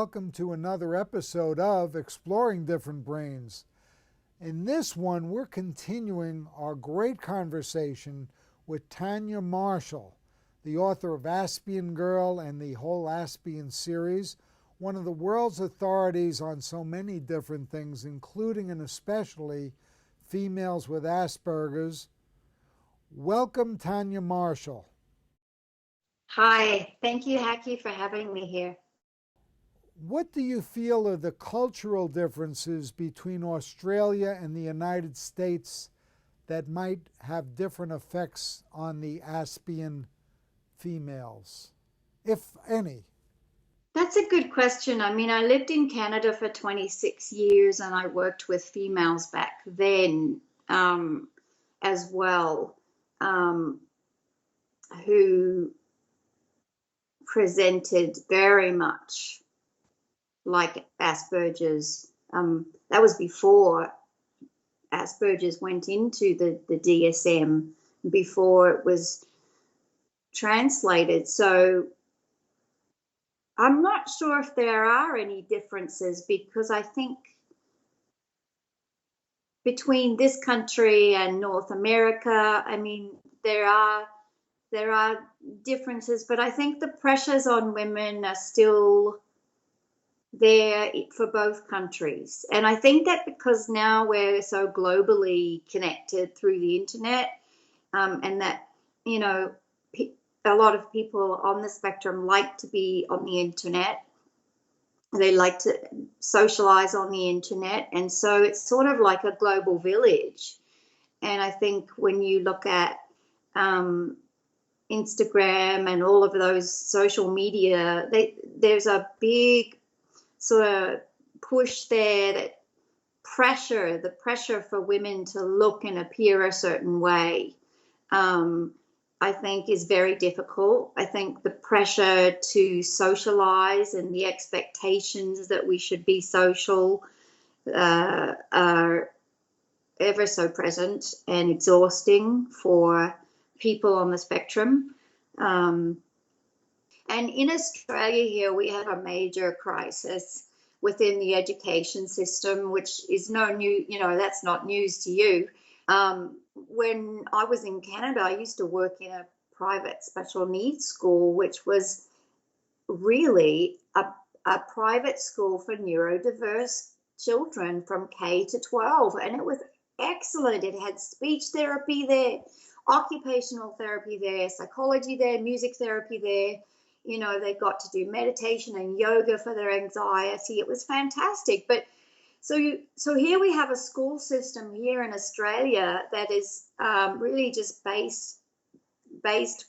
welcome to another episode of Exploring Different Brains. In this one, we're continuing our great conversation with Tania Marshall, the author of Aspien Girl and the whole Aspien series, one of the world's authorities on so many different things, including and especially females with Asperger's. Welcome, Tania Marshall. Hi, thank you, Haki, for having me here. What do you feel are the cultural differences between Australia and the United States that might have different effects on the Aspien females, if any? That's a good question. I mean, I lived in Canada for 26 years and I worked with females back then as well, who presented very much like Asperger's. That was before Asperger's went into the DSM, before it was translated. So I'm not sure if there are any differences, because I think between this country and North America, I mean, there are differences, but I think the pressures on women are still there for both countries. And I think that because now we're so globally connected through the internet, and that, you know, a lot of people on the spectrum like to be on the internet. They like to socialize on the internet. And so it's sort of like a global village. And I think when you look at Instagram and all of those social media, there's a big sort of push there, that the pressure for women to look and appear a certain way, I think is very difficult. I think the pressure to socialize and the expectations that we should be social are ever so present and exhausting for people on the spectrum. And in Australia here, we have a major crisis within the education system, which is no new, you know, that's not news to you. When I was in Canada, I used to work in a private special needs school, which was really a private school for neurodiverse children from K to 12. And it was excellent. It had speech therapy there, occupational therapy there, psychology there, music therapy there. You know, they got to do meditation and yoga for their anxiety. It was fantastic. But so here we have a school system here in Australia that is really just based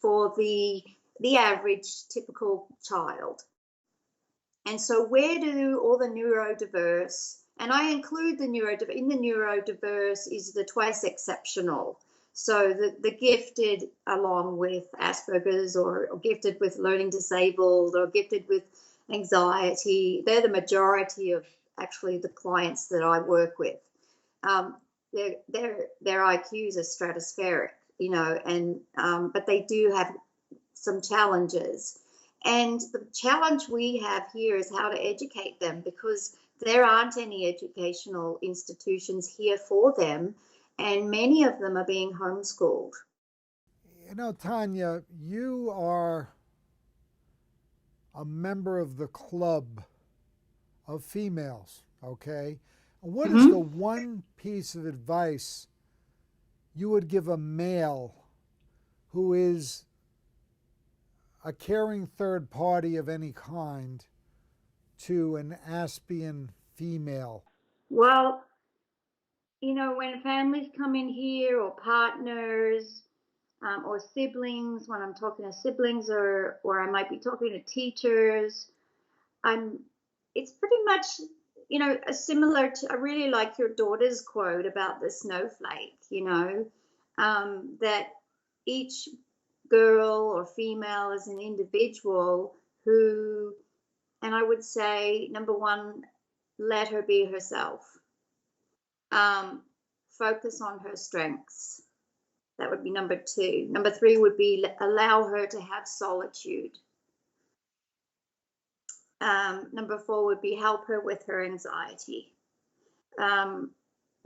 for the average typical child. And so where do all the neurodiverse, and I include the neurodiverse, in the neurodiverse is the twice exceptional. So the gifted, along with Asperger's, or gifted with learning disabled, or gifted with anxiety, they're the majority of actually the clients that I work with. Their IQs are stratospheric, you know, and but they do have some challenges. And the challenge we have here is how to educate them, because there aren't any educational institutions here for them. And many of them are being homeschooled. You know, Tanya, you are a member of the club of females, okay? What is the one piece of advice you would give a male who is a caring third party of any kind to an Aspien female? Well, you know, when families come in here, or partners, or siblings, when I'm talking to siblings, or I might be talking to teachers, it's pretty much, you know, similar to, I really like your daughter's quote about the snowflake, you know, that each girl or female is an individual who, and I would say, number one, let her be herself. Focus on her strengths. That would be number two. Number three would be allow her to have solitude. Number 4 would be help her with her anxiety.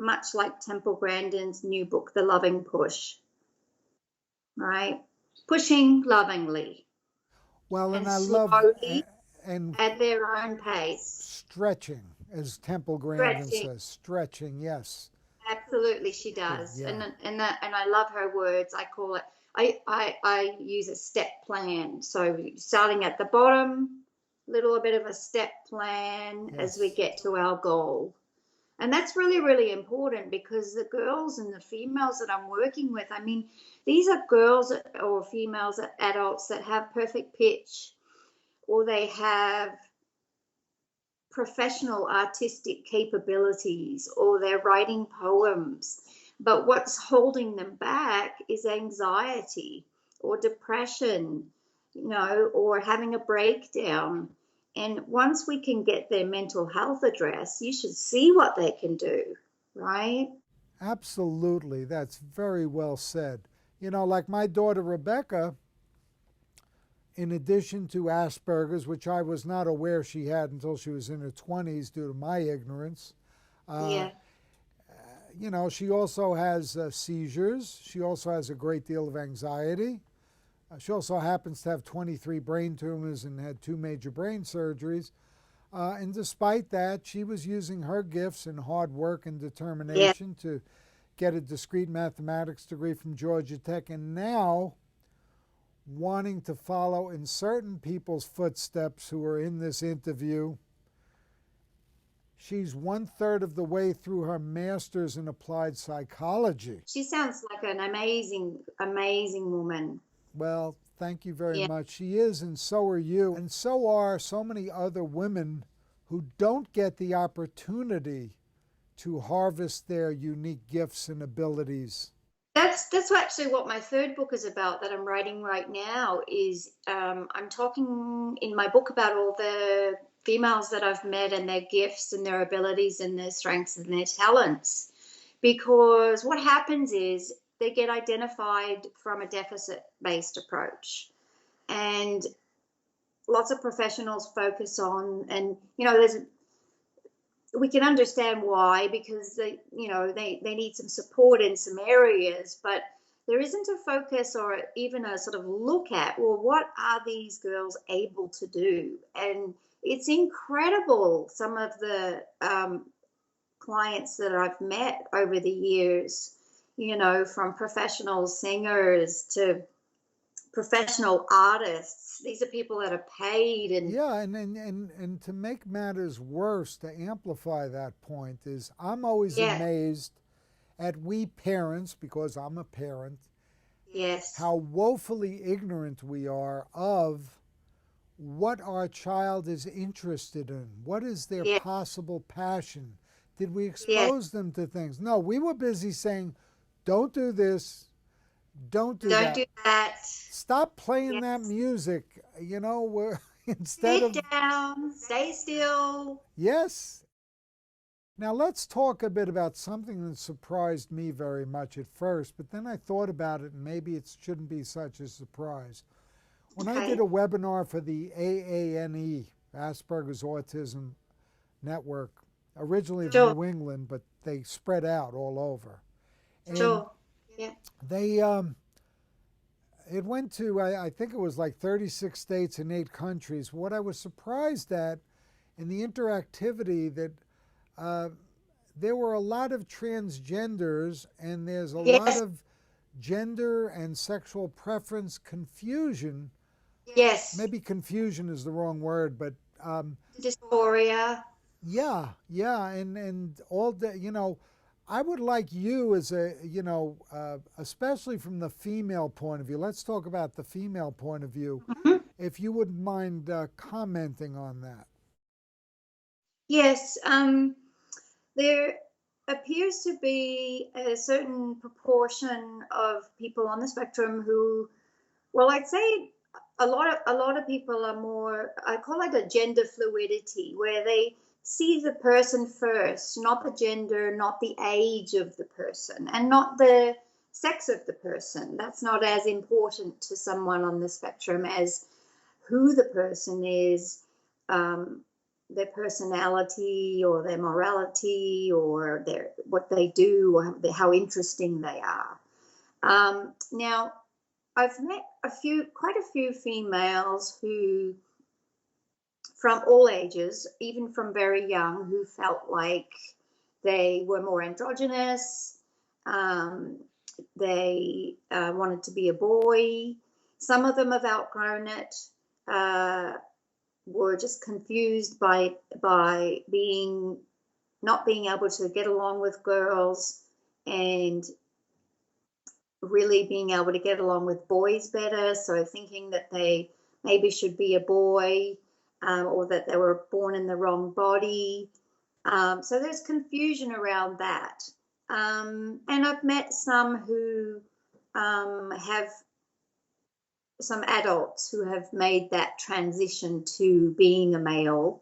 Much like Temple Grandin's new book, The Loving Push, right? Pushing lovingly. Well, and I love slowly and at their own pace. stretching, as Temple Grandin Stretching. says, stretching. Yes. Absolutely, she does. Yeah. And I love her words. I call it. I use a step plan. So starting at the bottom, little bit of a step plan as we get to our goal. And that's really, really important, because the girls and the females that I'm working with, I mean, these are girls or females, adults that have perfect pitch, or they have professional artistic capabilities, or they're writing poems. But what's holding them back is anxiety or depression, or having a breakdown. And once we can get their mental health addressed, you should see what they can do, right? Absolutely. That's very well said. Like my daughter Rebecca, in addition to Asperger's, which I was not aware she had until she was in her 20s due to my ignorance, she also has seizures. She also has a great deal of anxiety. She also happens to have 23 brain tumors and had 2 major brain surgeries. And despite that, she was using her gifts and hard work and determination to get a discrete mathematics degree from Georgia Tech, and now wanting to follow in certain people's footsteps who are in this interview. She's 1/3 of the way through her master's in applied psychology. She sounds like an amazing, amazing woman. Well, thank you very much. She is, and so are you. And so are so many other women who don't get the opportunity to harvest their unique gifts and abilities. That's actually what my 3rd book is about, that I'm writing right now. Is I'm talking in my book about all the females that I've met and their gifts and their abilities and their strengths and their talents. Because what happens is they get identified from a deficit-based approach. And lots of professionals focus on, and we can understand why, because they need some support in some areas, but there isn't a focus or even a sort of look at, well, what are these girls able to do? And it's incredible, some of the clients that I've met over the years, from professional singers to professional artists. These are people that are paid. And and to make matters worse, to amplify that point, is I'm always amazed at we parents, because I'm a parent, how woefully ignorant we are of what our child is interested in. What is their possible passion? Did we expose them to things? No, we were busy saying, don't do this, don't do that. Stop playing that music, instead of... Sit down, stay still. Yes. Now let's talk a bit about something that surprised me very much at first, but then I thought about it and maybe it shouldn't be such a surprise. When I did a webinar for the AANE, Asperger's Autism Network, originally from New England, but they spread out all over. And they, it went to, I think it was like 36 states and 8 countries. What I was surprised at in the interactivity, that there were a lot of transgenders, and there's a lot of gender and sexual preference confusion. Maybe confusion is the wrong word, but dysphoria. And all that, I would like you as a, especially from the female point of view, let's talk about the female point of view, if you wouldn't mind commenting on that. Yes, there appears to be a certain proportion of people on the spectrum who, well, I'd say a lot of people are more, I call it a gender fluidity, where they see the person first, not the gender, not the age of the person, and not the sex of the person. That's not as important to someone on the spectrum as who the person is, their personality or their morality or what they do or how interesting they are. Now, I've met quite a few females who, from all ages, even from very young, who felt like they were more androgynous. They wanted to be a boy. Some of them have outgrown it. Were just confused by not being able to get along with girls and really being able to get along with boys better. So thinking that they maybe should be a boy, or that they were born in the wrong body. So there's confusion around that. And I've met some who have some adults who have made that transition to being a male,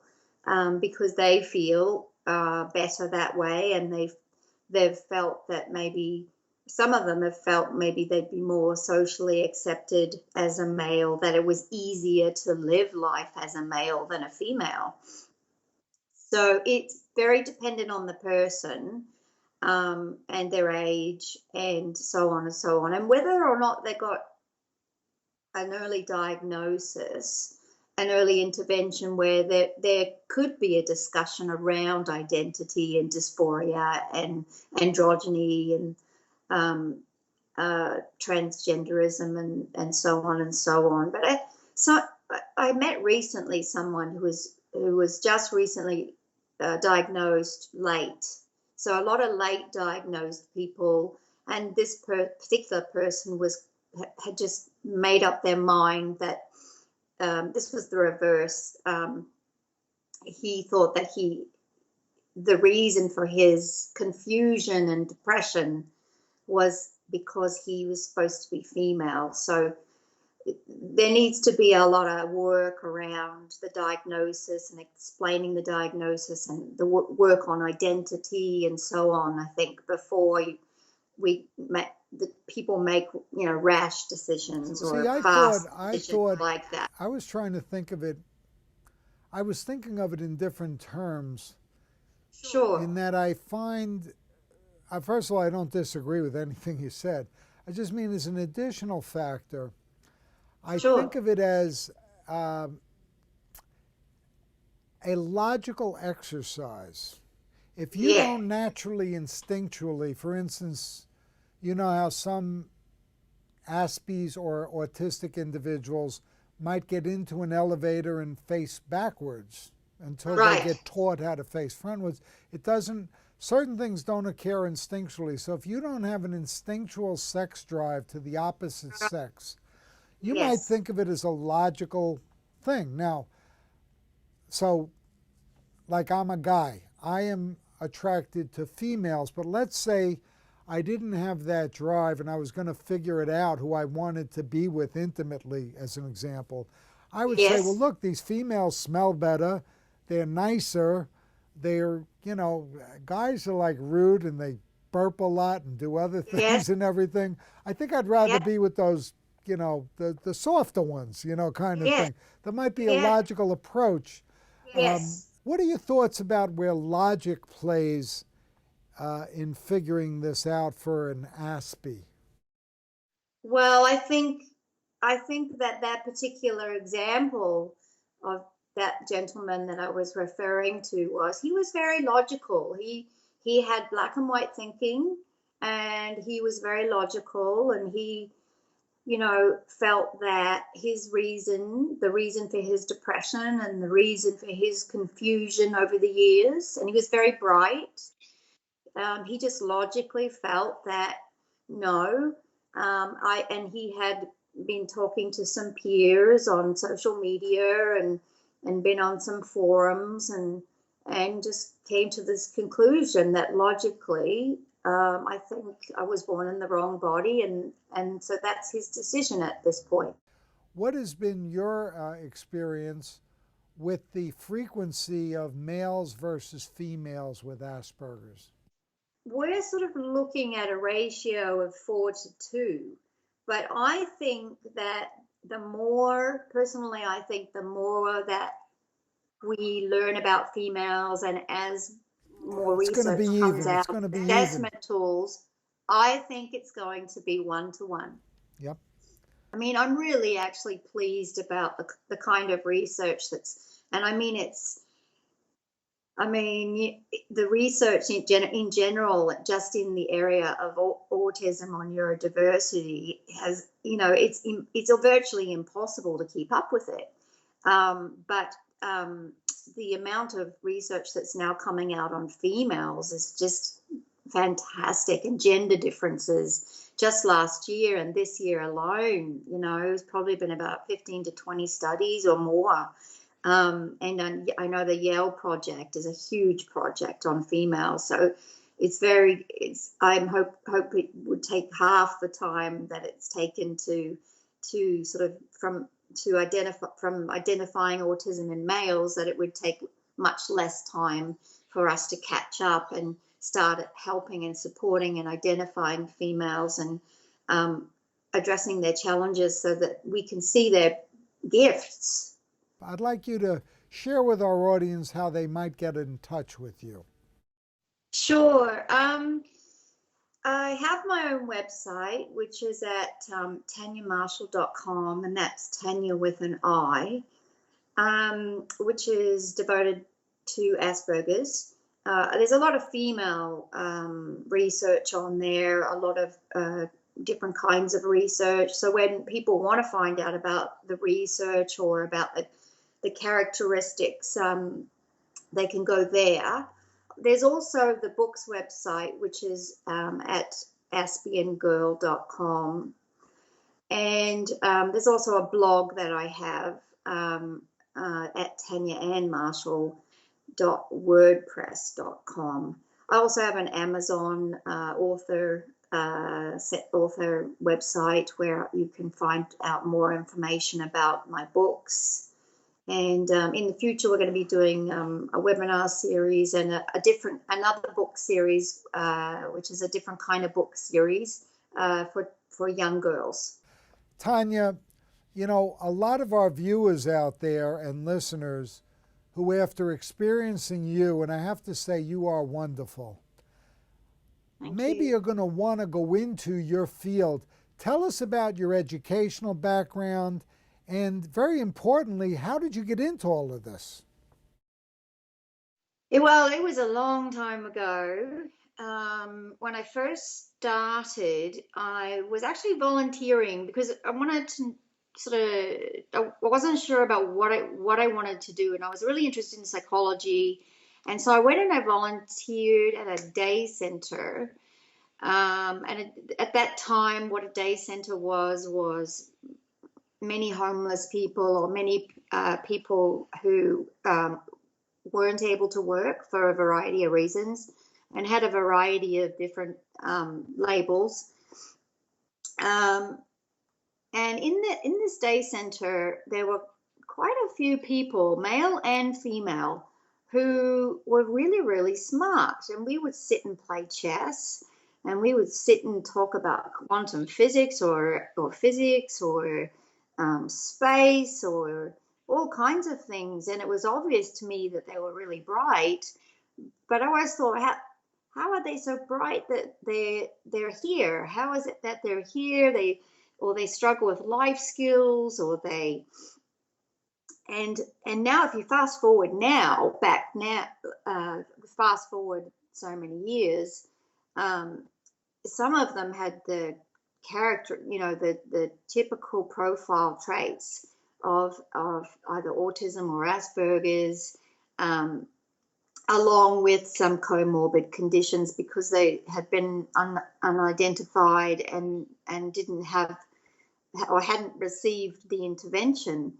because they feel better that way, and they've felt that maybe some of them have felt maybe they'd be more socially accepted as a male, that it was easier to live life as a male than a female. So it's very dependent on the person, and their age and so on and so on, and whether or not they got an early diagnosis, an early intervention where there could be a discussion around identity and dysphoria and androgyny and transgenderism and so on and so on. But I met recently someone who was just recently diagnosed late. So a lot of late diagnosed people, and this particular person had just made up their mind that this was the reverse. He thought that the reason for his confusion and depression was because he was supposed to be female. So there needs to be a lot of work around the diagnosis and explaining the diagnosis and the work on identity and so on, I think, before the people make rash decisions or See, I fast thought like that. I was trying to think of it. I was thinking of it in different terms. Sure. In that I find, first of all, I don't disagree with anything you said. I just mean as an additional factor, I Sure. think of it as a logical exercise. If you don't naturally, instinctually, for instance, you know how some Aspies or autistic individuals might get into an elevator and face backwards until they get taught how to face frontwards. Certain things don't occur instinctually. So if you don't have an instinctual sex drive to the opposite sex, you might think of it as a logical thing. Now, so like I'm a guy, I am attracted to females, but let's say I didn't have that drive and I was going to figure it out who I wanted to be with intimately, as an example. I would say, well, look, these females smell better, they're nicer, they're, guys are like rude and they burp a lot and do other things and everything. I think I'd rather be with those, the softer ones, kind of thing. That might be a logical approach. What are your thoughts about where logic plays in figuring this out for an Aspie? Well, I think that particular example of that gentleman that I was referring to he was very logical. He had black and white thinking, and he was very logical, and he felt that the reason for his depression and the reason for his confusion over the years, and he was very bright. He just logically felt that no, and he had been talking to some peers on social media and been on some forums and just came to this conclusion that logically, I think I was born in the wrong body, and so that's his decision at this point. What has been your experience with the frequency of males versus females with Asperger's? We're sort of looking at a ratio of 4 to 2, but I think that the more that we learn about females and as more It's going to research be comes even. It's out, going to be even. assessment tools, I think it's going to be one-to-one. Yep. I mean, I'm really actually pleased about the kind of research and I mean, the research in general, just in the area of autism or neurodiversity, has, it's virtually impossible to keep up with it. But the amount of research that's now coming out on females is just fantastic, and gender differences. Just last year and this year alone, it's probably been about 15 to 20 studies or more. And I know the Yale project is a huge project on females. So I hope it would take half the time that it's taken to sort of from identifying autism in males, that it would take much less time for us to catch up and start helping and supporting and identifying females and addressing their challenges so that we can see their gifts. I'd like you to share with our audience how they might get in touch with you. Sure. I have my own website, which is at TaniaMarshall.com, and that's Tanya with an I, which is devoted to Asperger's. There's a lot of female research on there, a lot of different kinds of research. So when people want to find out about the research or about the characteristics, they can go there. There's also the book's website, which is at aspiengirl.com. And there's also a blog that I have at tanyamarshall.wordpress.com. I also have an Amazon author website where you can find out more information about my books. And in the future, we're going to be doing a webinar series and another book series, which is a different kind of book series for young girls. Tanya, a lot of our viewers out there and listeners who, after experiencing you, and I have to say you are wonderful, maybe you're going to want to go into your field. Tell us about your educational background, and very importantly, how did you get into all of this? Well, it was a long time ago. When I first started, I was actually volunteering because I wanted to I wasn't sure about what I wanted to do, and I was really interested in psychology. And so I went and I volunteered at a day center. And at that time, what a day center was many homeless people or many people who weren't able to work for a variety of reasons and had a variety of different labels. And in this day center, there were quite a few people, male and female, who were really, really smart. And we would sit and play chess, and we would sit and talk about quantum physics or physics or space or all kinds of things. And it was obvious to me that they were really bright. But I always thought, how are they so bright that they're here? How is it that they're here? They struggle with life skills, and now if you fast forward fast forward so many years, some of them had the character, the typical profile traits of either autism or Asperger's, along with some comorbid conditions because they had been unidentified and didn't have or hadn't received the intervention.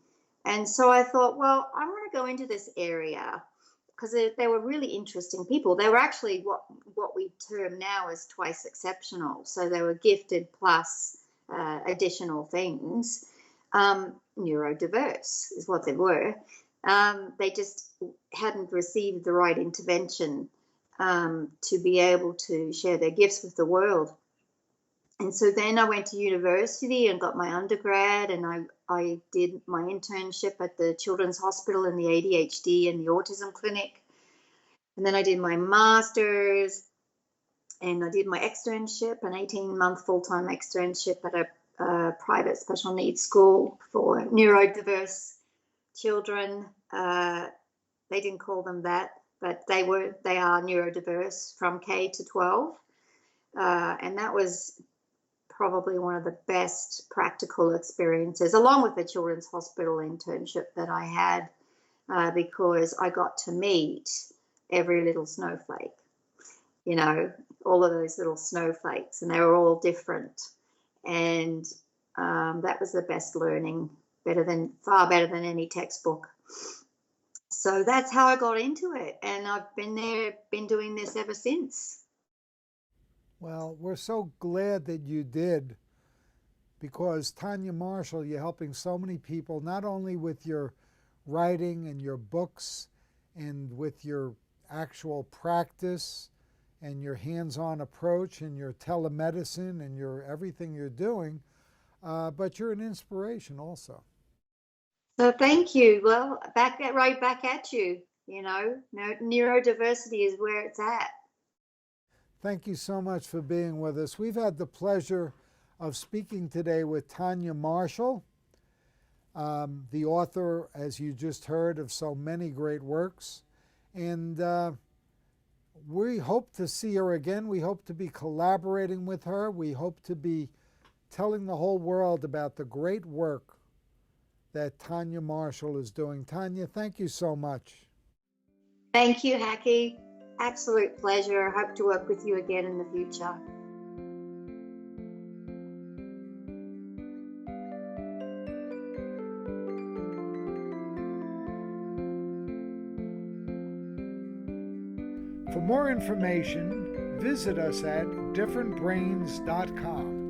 And so I thought, well, I want to go into this area because they were really interesting people. They were actually what we term now as twice exceptional. So they were gifted plus additional things. Neurodiverse is what they were. They just hadn't received the right intervention to be able to share their gifts with the world. And so then I went to university and got my undergrad, and I did my internship at the Children's Hospital in the ADHD and the Autism Clinic. And then I did my master's, and I did my externship, an 18-month full-time externship at a private special needs school for neurodiverse children. They didn't call them that, but they are neurodiverse from K to 12. And that was probably one of the best practical experiences, along with the Children's Hospital internship that I had, because I got to meet every little snowflake, all of those little snowflakes, and they were all different. And that was the best learning, far better than any textbook. So that's how I got into it, and I've been doing this ever since. Well, we're so glad that you did, because Tania Marshall, you're helping so many people, not only with your writing and your books and with your actual practice and your hands-on approach and your telemedicine and your everything you're doing, but you're an inspiration also. So thank you. Well, right back at you. Neurodiversity is where it's at. Thank you so much for being with us. We've had the pleasure of speaking today with Tania Marshall, the author, as you just heard, of so many great works. And we hope to see her again. We hope to be collaborating with her. We hope to be telling the whole world about the great work that Tania Marshall is doing. Tania, thank you so much. Thank you, Hacky. Absolute pleasure. I hope to work with you again in the future. For more information, visit us at differentbrains.com.